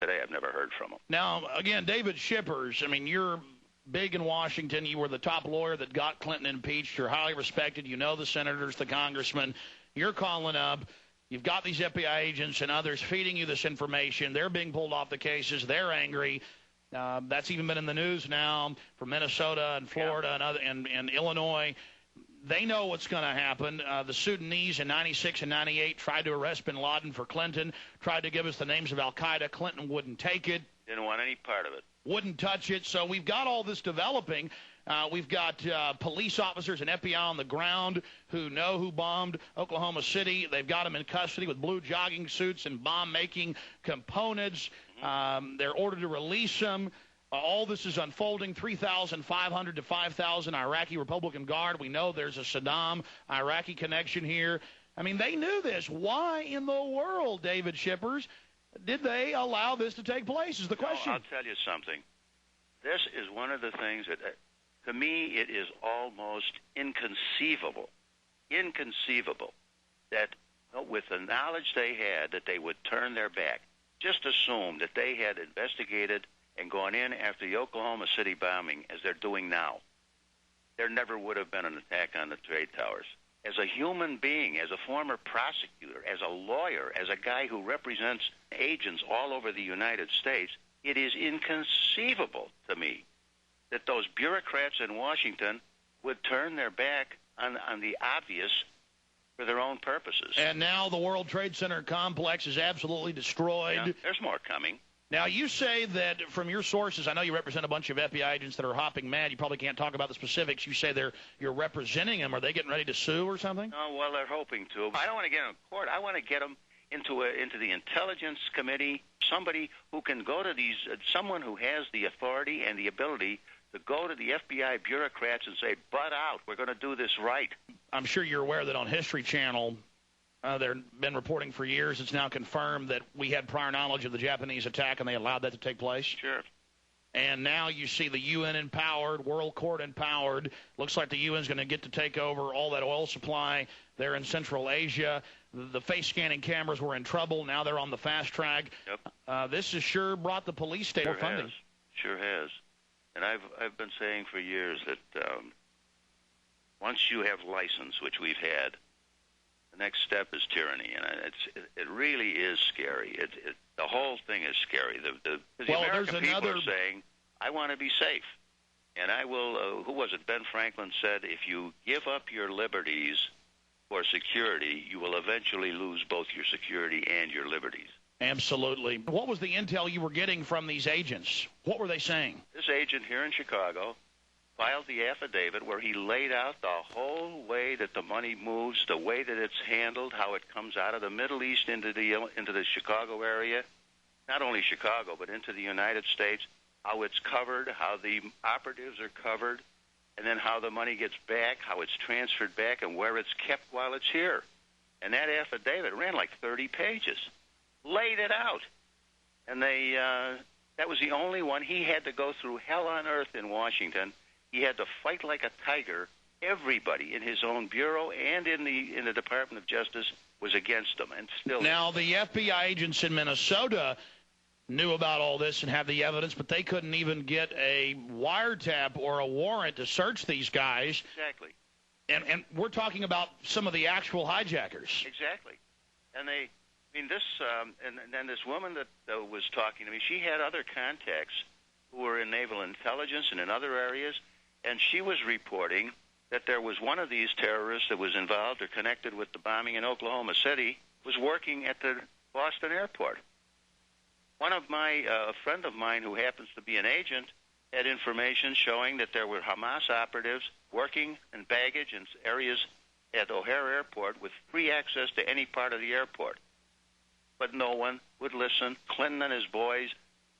today, I've never heard from him. Now, again, David Shippers, I mean, you're big in Washington. You were the top lawyer that got Clinton impeached. You're highly respected. You know the senators, the congressmen. You're calling up. You've got these FBI agents and others feeding you this information. They're being pulled off the cases. They're angry. That's even been in the news now for Minnesota and Florida and Illinois. They know what's going to happen. The Sudanese in 96 and 98 tried to arrest bin Laden for Clinton, tried to give us the names of al-Qaeda. Clinton wouldn't take it. Didn't want any part of it. Wouldn't touch it. So we've got all this developing. We've got police officers and FBI on the ground who know who bombed Oklahoma City. They've got them in custody with blue jogging suits and bomb-making components. They're ordered to release them. All this is unfolding. 3,500 to 5,000 Iraqi Republican Guard. We know there's a Saddam-Iraqi connection here. I mean, they knew this. Why in the world, David Shippers, did they allow this to take place is the question. I'll tell you something. This is one of the things that, to me, it is almost inconceivable that with the knowledge they had that they would turn their back. Just assume that they had investigated and gone in after the Oklahoma City bombing as they're doing now. There never would have been an attack on the trade towers. As a human being, as a former prosecutor, as a lawyer, as a guy who represents agents all over the United States, it is inconceivable to me that those bureaucrats in Washington would turn their back on the obvious for their own purposes. And now the World Trade Center complex is absolutely destroyed. Yeah, there's more coming. Now, you say that from your sources, I know you represent a bunch of FBI agents that are hopping mad. You probably can't talk about the specifics. You say you're representing them. Are they getting ready to sue or something? Oh, well, they're hoping to. I don't want to get them in court. I want to get them into the Intelligence Committee, somebody who can go to these, someone who has the authority and the ability to go to the FBI bureaucrats and say, butt out, we're going to do this right. I'm sure you're aware that on History Channel, they've been reporting for years. It's now confirmed that we had prior knowledge of the Japanese attack and they allowed that to take place. Sure. And now you see the UN empowered, World Court empowered. Looks like the UN's going to get to take over all that oil supply there in Central Asia. The face-scanning cameras were in trouble. Now they're on the fast track. Yep. This has sure brought the police state more funding. Sure has. And I've been saying for years that once you have license, which we've had, the next step is tyranny, and it really is scary. The whole thing is scary. The American people are saying, I want to be safe. And I will, who was it, Ben Franklin said, if you give up your liberties for security, you will eventually lose both your security and your liberties. Absolutely. What was the intel you were getting from these agents? What were they saying? This agent here in Chicago filed the affidavit where he laid out the whole way that the money moves, the way that it's handled, how it comes out of the Middle East into the Chicago area, not only Chicago, but into the United States, how it's covered, how the operatives are covered, and then how the money gets back, how it's transferred back, and where it's kept while it's here. And that affidavit ran like 30 pages, laid it out. And that was the only one. He had to go through hell on earth in Washington. He had to fight like a tiger. Everybody in his own bureau and in the Department of Justice was against him, and still. Now, the FBI agents in Minnesota knew about all this and had the evidence, but they couldn't even get a wiretap or a warrant to search these guys. Exactly. And we're talking about some of the actual hijackers. Exactly. And this woman that was talking to me, she had other contacts who were in naval intelligence and in other areas, and she was reporting that there was one of these terrorists that was involved or connected with the bombing in Oklahoma City was working at the Boston airport. A friend of mine who happens to be an agent had information showing that there were Hamas operatives working in baggage in areas at O'Hare Airport with free access to any part of the airport. But no one would listen. Clinton and his boys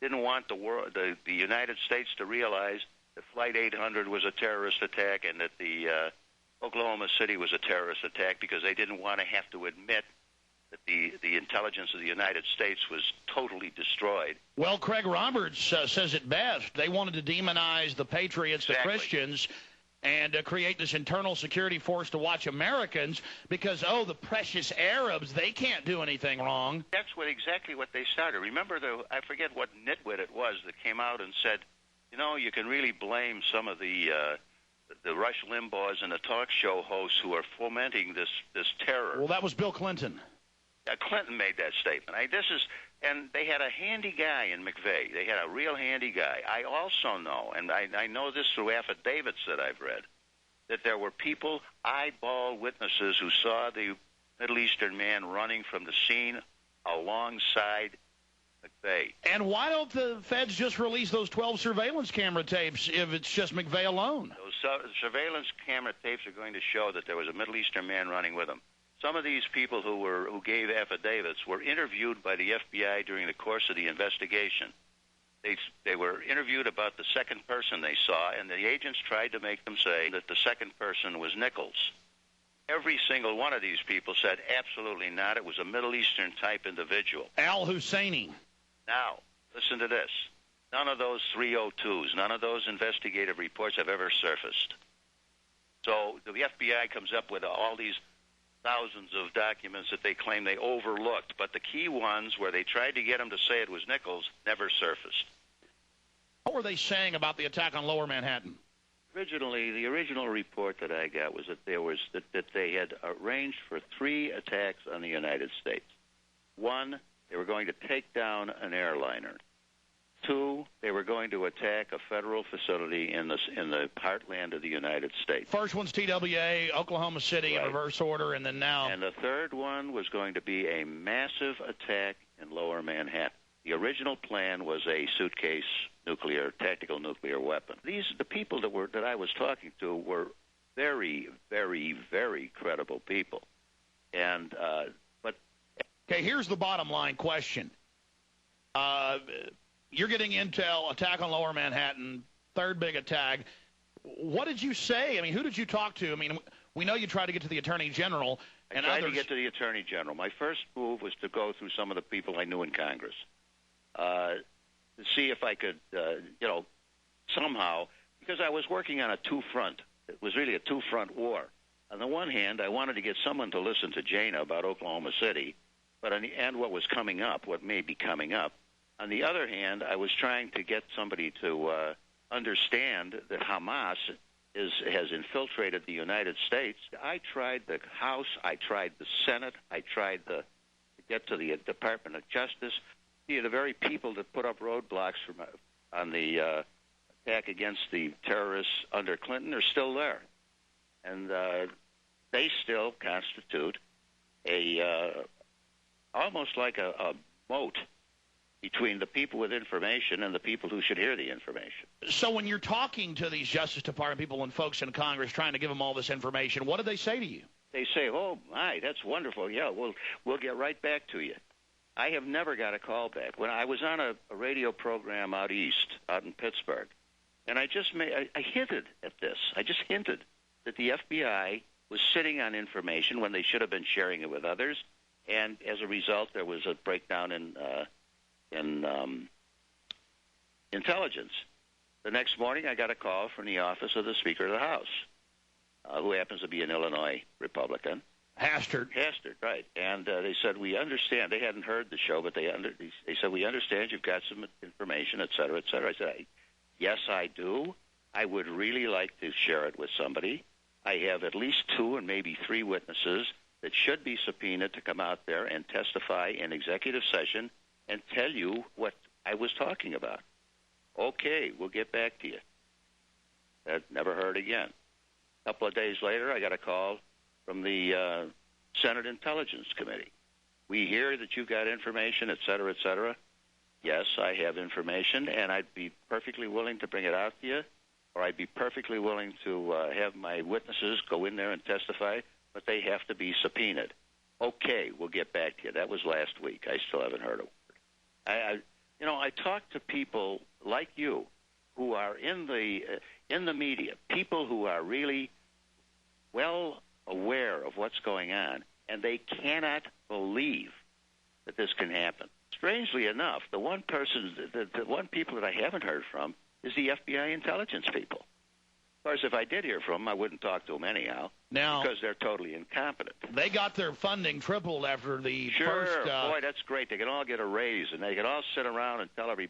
didn't want the United States to realize that Flight 800 was a terrorist attack and that the Oklahoma City was a terrorist attack because they didn't want to have to admit that the intelligence of the United States was totally destroyed. Well, Craig Roberts says it best. They wanted to demonize the patriots, exactly. The Christians. and create this internal security force to watch Americans because, oh, the precious Arabs, they can't do anything wrong. That's exactly what they started. Remember, I forget what nitwit it was that came out and said, you know, you can really blame some of the Rush Limbaughs and the talk show hosts who are fomenting this terror. Well, that was Bill Clinton. Clinton made that statement. And they had a handy guy in McVeigh. They had a real handy guy. I also know, and I know this through affidavits that I've read, that there were people, eyeball witnesses, who saw the Middle Eastern man running from the scene alongside McVeigh. And why don't the feds just release those 12 surveillance camera tapes if it's just McVeigh alone? Those surveillance camera tapes are going to show that there was a Middle Eastern man running with him. Some of these people who gave affidavits were interviewed by the FBI during the course of the investigation. They were interviewed about the second person they saw, and the agents tried to make them say that the second person was Nichols. Every single one of these people said absolutely not. It was a Middle Eastern type individual. Al-Husseini. Now, listen to this. None of those 302s, none of those investigative reports have ever surfaced. So the FBI comes up with all these thousands of documents that they claim they overlooked, but the key ones where they tried to get him to say it was Nichols never surfaced. What were they saying about the attack on Lower Manhattan? Originally, the original report that I got was that they had arranged for 3 attacks on the United States. 1, they were going to take down an airliner. 2, they were going to attack a federal facility in the heartland of the United States. First one's TWA, Oklahoma City, right, in reverse order, and then now. And the third one was going to be a massive attack in Lower Manhattan. The original plan was a suitcase tactical nuclear weapon. The people that I was talking to were very, very, very credible people. And but okay, here's the bottom line question. You're getting intel, attack on Lower Manhattan, third big attack. What did you say? I mean, who did you talk to? I mean, we know you tried to get to the Attorney General and I tried others. to get to the Attorney General. My first move was to go through some of the people I knew in Congress to see if I could, somehow, because I was working on a two-front. It was really a two-front war. On the one hand, I wanted to get someone to listen to Jana about Oklahoma City, but and what was coming up, what may be coming up. On the other hand, I was trying to get somebody to understand that Hamas has infiltrated the United States. I tried the House, I tried the Senate, I tried to get to the Department of Justice. The very people that put up roadblocks on the attack against the terrorists under Clinton are still there. And they still constitute almost like a moat between the people with information and the people who should hear the information. So when you're talking to these Justice Department people and folks in Congress trying to give them all this information, what do they say to you? They say, oh, my, that's wonderful. Yeah, we'll get right back to you. I have never got a call back. When I was on a radio program out east, out in Pittsburgh, and I hinted at this. I just hinted that the FBI was sitting on information when they should have been sharing it with others, and as a result, there was a breakdown in intelligence. The next morning, I got a call from the office of the Speaker of the House, who happens to be an Illinois Republican. Hastert, right. And they said, we understand. They hadn't heard the show, but they said, we understand you've got some information, et cetera, et cetera. I said, yes, I do. I would really like to share it with somebody. I have at least 2 and maybe 3 witnesses that should be subpoenaed to come out there and testify in executive session and tell you what I was talking about. Okay, we'll get back to you. That never heard again. A couple of days later, I got a call from the Senate Intelligence Committee. We hear that you've got information, et cetera, et cetera. Yes, I have information, and I'd be perfectly willing to bring it out to you, or I'd be perfectly willing to have my witnesses go in there and testify, but they have to be subpoenaed. Okay, we'll get back to you. That was last week. I still haven't heard a word. I talk to people like you who are in the media, people who are really well aware of what's going on, and they cannot believe that this can happen. Strangely enough, the one people that I haven't heard from is the FBI intelligence people. Of course, if I did hear from them, I wouldn't talk to them anyhow. Now, because they're totally incompetent. They got their funding tripled after the sure, first... boy, that's great. They can all get a raise, and they can all sit around and tell everybody